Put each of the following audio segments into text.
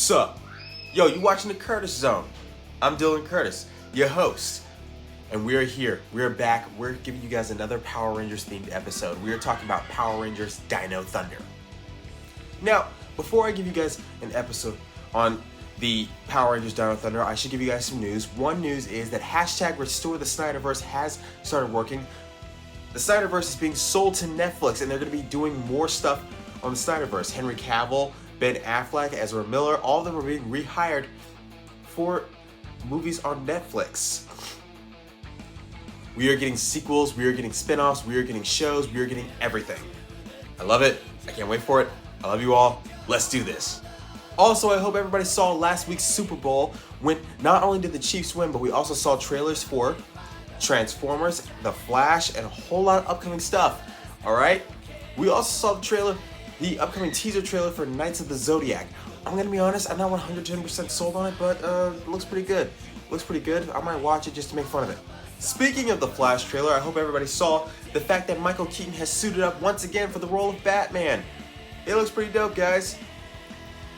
Sup? Yo, you watching the Curtis Zone? I'm Dylan Curtis, your host. And we are here. We're back. We're giving you guys another Power Rangers themed episode. We are talking about Power Rangers Dino Thunder. Now, before I give you guys an episode on the Power Rangers Dino Thunder, I should give you guys some news. One news is that hashtag Restore the Snyderverse has started working. The Snyderverse is being sold to Netflix, and they're going to be doing more stuff on the Snyderverse. Henry Cavill, Ben Affleck, Ezra Miller, all of them are being rehired for movies on Netflix. We are getting sequels, we are getting spin-offs, we are getting shows, we are getting everything. I love it. I can't wait for it. I love you all. Let's do this. Also, I hope everybody saw last week's Super Bowl when not only did the Chiefs win, but we also saw trailers for Transformers, The Flash, and a whole lot of upcoming stuff. Alright? We also saw the upcoming teaser trailer for Knights of the Zodiac. I'm gonna be honest, I'm not 110% sold on it, but it looks pretty good. Looks pretty good. I might watch it just to make fun of it. Speaking of the Flash trailer, I hope everybody saw the fact that Michael Keaton has suited up once again for the role of Batman. It looks pretty dope, guys.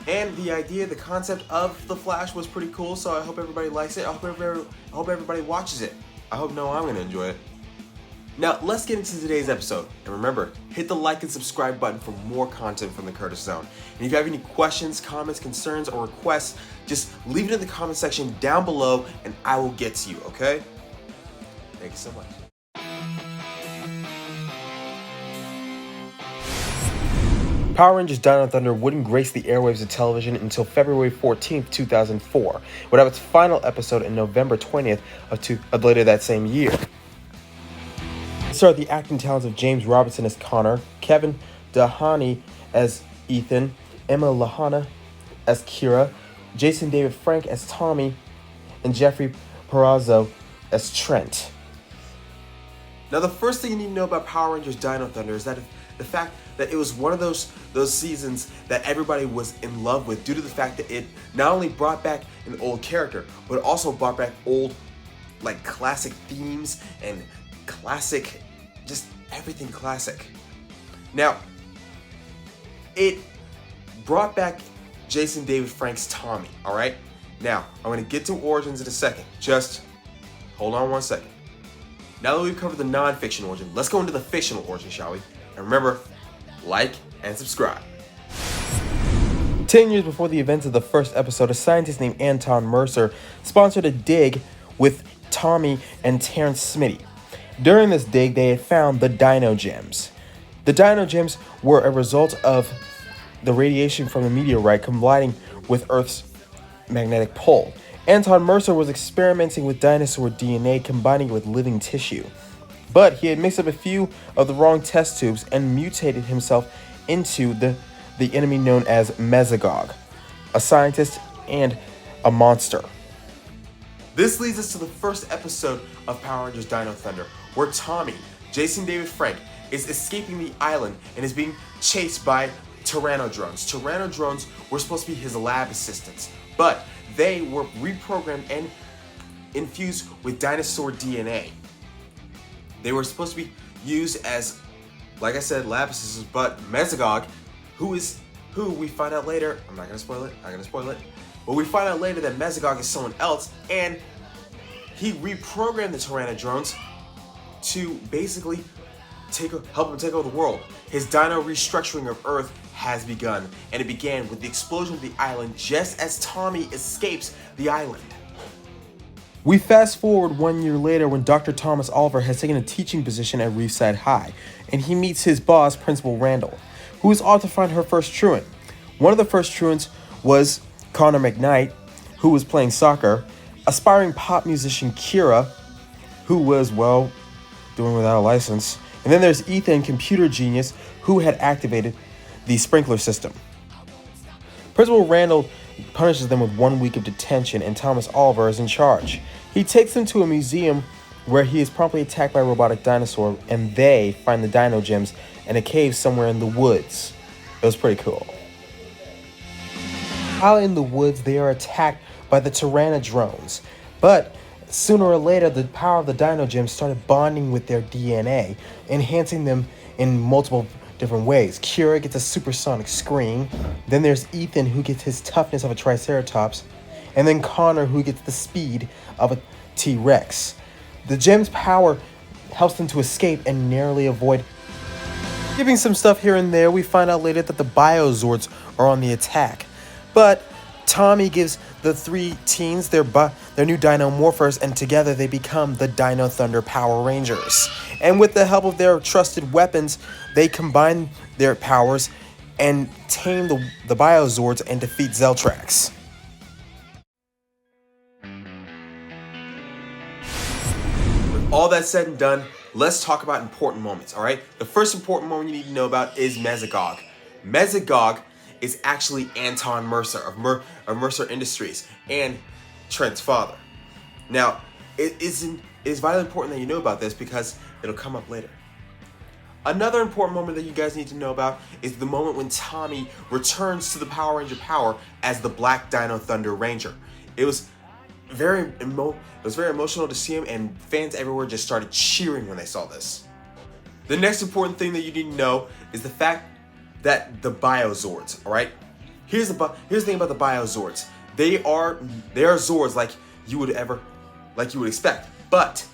And the idea, the concept of the Flash was pretty cool, so I hope everybody likes it. I hope everybody watches it. I hope I'm gonna enjoy it. Now, let's get into today's episode. And remember, hit the like and subscribe button for more content from the Curtis Zone. And if you have any questions, comments, concerns, or requests, just leave it in the comment section down below and I will get to you, okay? Thank you so much. Power Rangers Dino Thunder wouldn't grace the airwaves of television until February 14th, 2004. It would have its final episode in November 20th of later that same year. It starred the acting talents of James Robinson as Connor, Kevin Dahani as Ethan, Emma Lahana as Kira, Jason David Frank as Tommy, and Jeffrey Perazzo as Trent. Now, the first thing you need to know about Power Rangers Dino Thunder is that the fact that it was one of those seasons that everybody was in love with due to the fact that it not only brought back an old character, but also brought back old, like, classic themes and classic, just everything classic. Now, it brought back Jason David Frank's Tommy, all right? Now, I'm going to get to origins in a second. Just hold on one second. Now that we've covered the non-fiction origin, let's go into the fictional origin, shall we? And remember, like and subscribe. 10 years before the events of the first episode, a scientist named Anton Mercer sponsored a dig with Tommy and Terrence Smitty. During this dig, they had found the Dino Gems. The Dino Gems were a result of the radiation from a meteorite colliding with Earth's magnetic pole. Anton Mercer was experimenting with dinosaur DNA combining with living tissue. But he had mixed up a few of the wrong test tubes and mutated himself into the enemy known as Mesogog, a scientist and a monster. This leads us to the first episode of Power Rangers Dino Thunder, where Tommy, Jason David Frank, is escaping the island and is being chased by Tyranodrones. Tyranodrones were supposed to be his lab assistants, but they were reprogrammed and infused with dinosaur DNA. They were supposed to be used as, like I said, lab assistants, but Mesogog, who we find out later, I'm not going to spoil it, but we find out later that Mesogog is someone else, and he reprogrammed the Tyranodrones to basically help him take over the world. His dino restructuring of Earth has begun, and it began with the explosion of the island just as Tommy escapes the island. We fast forward 1 year later when Dr. Thomas Oliver has taken a teaching position at Reefside High, and he meets his boss, Principal Randall, who is off to find her first truant. One of the first truants was Connor McKnight, who was playing soccer, aspiring pop musician Kira, who was, well, doing without a license, and then there's Ethan, computer genius, who had activated the sprinkler system. Principal Randall punishes them with 1 week of detention, and Thomas Oliver is in charge. He takes them to a museum where he is promptly attacked by a robotic dinosaur, and they find the Dino Gems in a cave somewhere in the woods. It was pretty cool. While in the woods, they are attacked by the Tyranodrones, but sooner or later, the power of the Dino Gems started bonding with their DNA, enhancing them in multiple different ways. Kira gets a supersonic scream. Then there's Ethan, who gets his toughness of a Triceratops. And then Connor, who gets the speed of a T-Rex. The gem's power helps them to escape and narrowly avoid giving some stuff here and there. We find out later that the Biozords are on the attack. But Tommy gives the three teens their new Dino Morphers, and together they become the Dino Thunder Power Rangers. And with the help of their trusted weapons, they combine their powers and tame the Biozords and defeat Zeltrax. With all that said and done, let's talk about important moments, all right? The first important moment you need to know about is Mesogog. Mesogog is actually Anton Mercer of Mercer Industries and Trent's father. Now, it is vitally important that you know about this because it'll come up later. Another important moment that you guys need to know about is the moment when Tommy returns to the Power Ranger power as the Black Dino Thunder Ranger. It was very emotional to see him, and fans everywhere just started cheering when they saw this. The next important thing that you need to know is the fact that the Biozords, all right? Here's the thing about the Biozords. They are Zords like you would expect, but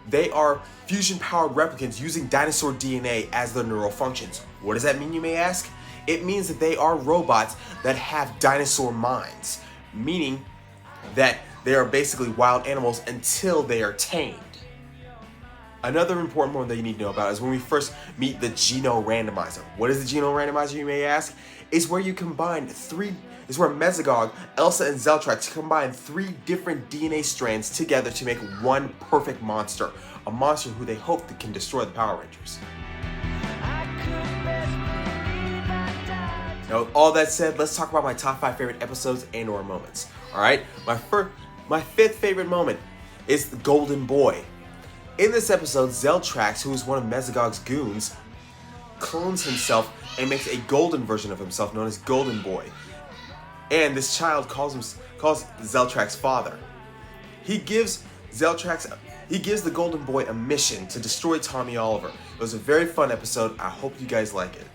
they are fusion-powered replicants using dinosaur DNA as their neural functions. What does that mean, you may ask? It means that they are robots that have dinosaur minds, meaning that they are basically wild animals until they are tamed. Another important one that you need to know about is when we first meet the Geno Randomizer. What is the Geno Randomizer, you may ask? It's where Mesogog, Elsa, and Zeltrax combine 3 different DNA strands together to make one perfect monster. A monster who they hope that can destroy the Power Rangers. Now, with all that said, let's talk about my top 5 favorite episodes and/or moments. All right, my fifth favorite moment is the Golden Boy. In this episode, Zeltrax, who is one of Mesogog's goons, clones himself and makes a golden version of himself known as Golden Boy. And this child calls Zeltrax's father. He gives the Golden Boy a mission to destroy Tommy Oliver. It was a very fun episode. I hope you guys like it.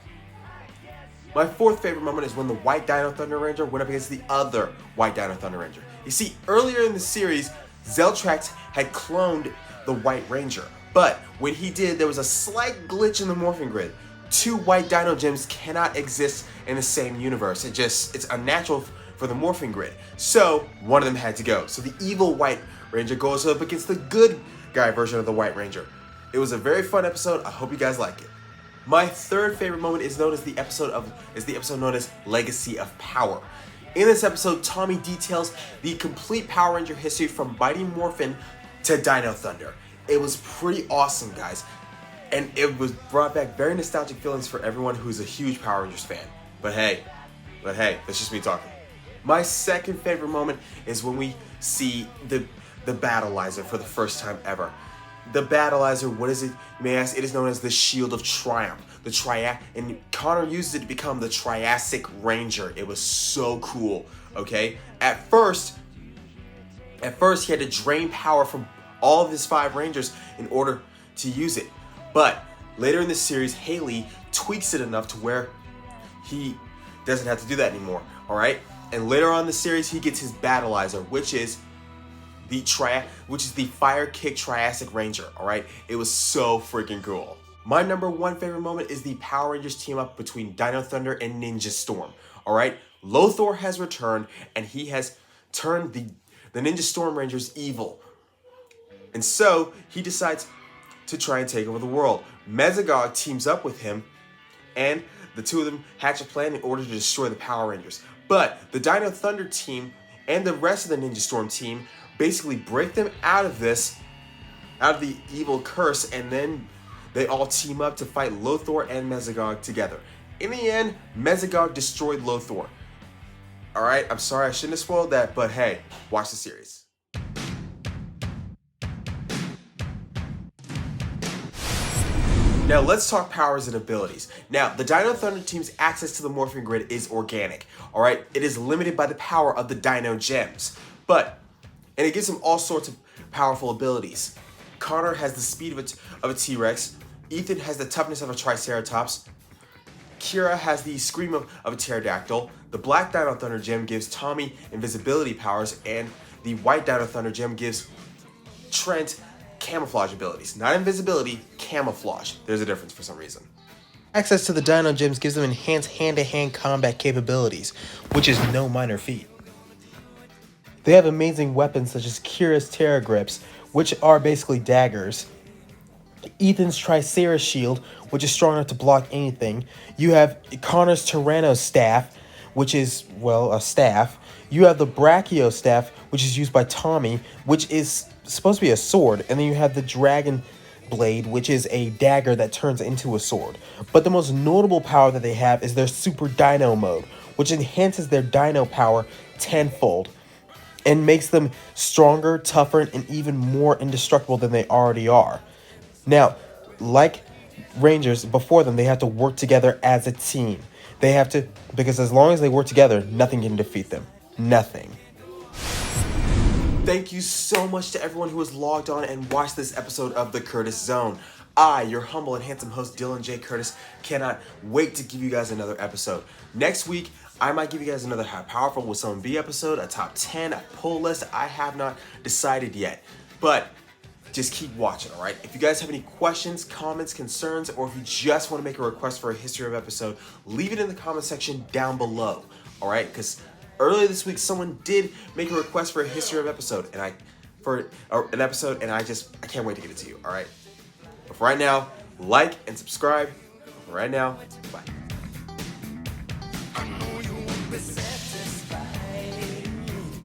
My fourth favorite moment is when the White Dino Thunder Ranger went up against the other White Dino Thunder Ranger. You see, earlier in the series, Zeltrax had cloned the White Ranger, but when he did, there was a slight glitch in the morphing grid. 2 white dino gems cannot exist in the same universe. It's unnatural for the morphing grid. So one of them had to go. So the evil White Ranger goes up against the good guy version of the White Ranger. It was a very fun episode. I hope you guys like it. My third favorite moment is the episode known as Legacy of Power. In this episode, Tommy details the complete Power Ranger history from Mighty Morphin to Dino Thunder. It was pretty awesome, guys. And it was brought back very nostalgic feelings for everyone who's a huge Power Rangers fan. But hey, that's just me talking. My second favorite moment is when we see the Battleizer for the first time ever. The Battleizer, what is it? You may ask, it is known as the Shield of Triumph. And Connor used it to become the Triassic Ranger. It was so cool, okay? At first he had to drain power from all of his 5 Rangers in order to use it. But later in the series, Haley tweaks it enough to where he doesn't have to do that anymore, all right? And later on in the series, he gets his Battleizer, which is the Fire Kick Triassic Ranger, all right? It was so freaking cool. My number 1 favorite moment is the Power Rangers team up between Dino Thunder and Ninja Storm, all right? Lothor has returned, and he has turned the Ninja Storm Rangers evil. And so, he decides to try and take over the world. Mesogog teams up with him, and the two of them hatch a plan in order to destroy the Power Rangers. But the Dino Thunder team and the rest of the Ninja Storm team basically break them out of the evil curse, and then they all team up to fight Lothor and Mesogog together. In the end, Mesogog destroyed Lothor. Alright, I'm sorry I shouldn't have spoiled that, but hey, watch the series. Now let's talk powers and abilities. Now, the Dino Thunder team's access to the morphing grid is organic, alright? It is limited by the power of the Dino Gems, and it gives them all sorts of powerful abilities. Connor has the speed of a T-Rex, Ethan has the toughness of a Triceratops, Kira has the scream of a pterodactyl. The black Dino Thunder gem gives Tommy invisibility powers, and the white Dino Thunder gem gives Trent camouflage abilities. Not invisibility, camouflage. There's a difference for some reason. Access to the Dino Gems gives them enhanced hand-to-hand combat capabilities, which is no minor feat. They have amazing weapons such as Kira's Terra Grips, which are basically daggers. Ethan's Triceratops Shield, which is strong enough to block anything. You have Connor's Tyranno Staff, which is, well, a staff. You have the Brachio Staff, which is used by Tommy, which is supposed to be a sword. And then you have the Dragon Blade, which is a dagger that turns into a sword. But the most notable power that they have is their Super Dino mode, which enhances their dino power tenfold and makes them stronger, tougher, and even more indestructible than they already are. Now, like Rangers before them, they have to work together as a team. They have to, because as long as they work together, nothing can defeat them. Nothing. Thank you so much to everyone who has logged on and watched this episode of The Curtis Zone. I, your humble and handsome host, Dylan J. Curtis, cannot wait to give you guys another episode. Next week, I might give you guys another How Powerful Will Someone Be episode, a top 10, a pull list. I have not decided yet, but just keep watching, all right? If you guys have any questions, comments, concerns, or if you just want to make a request for a history of episode, leave it in the comment section down below, all right? Because earlier this week, someone did make a request for a history of episode, and I can't wait to get it to you, all right? But for right now, like and subscribe. For right now, bye.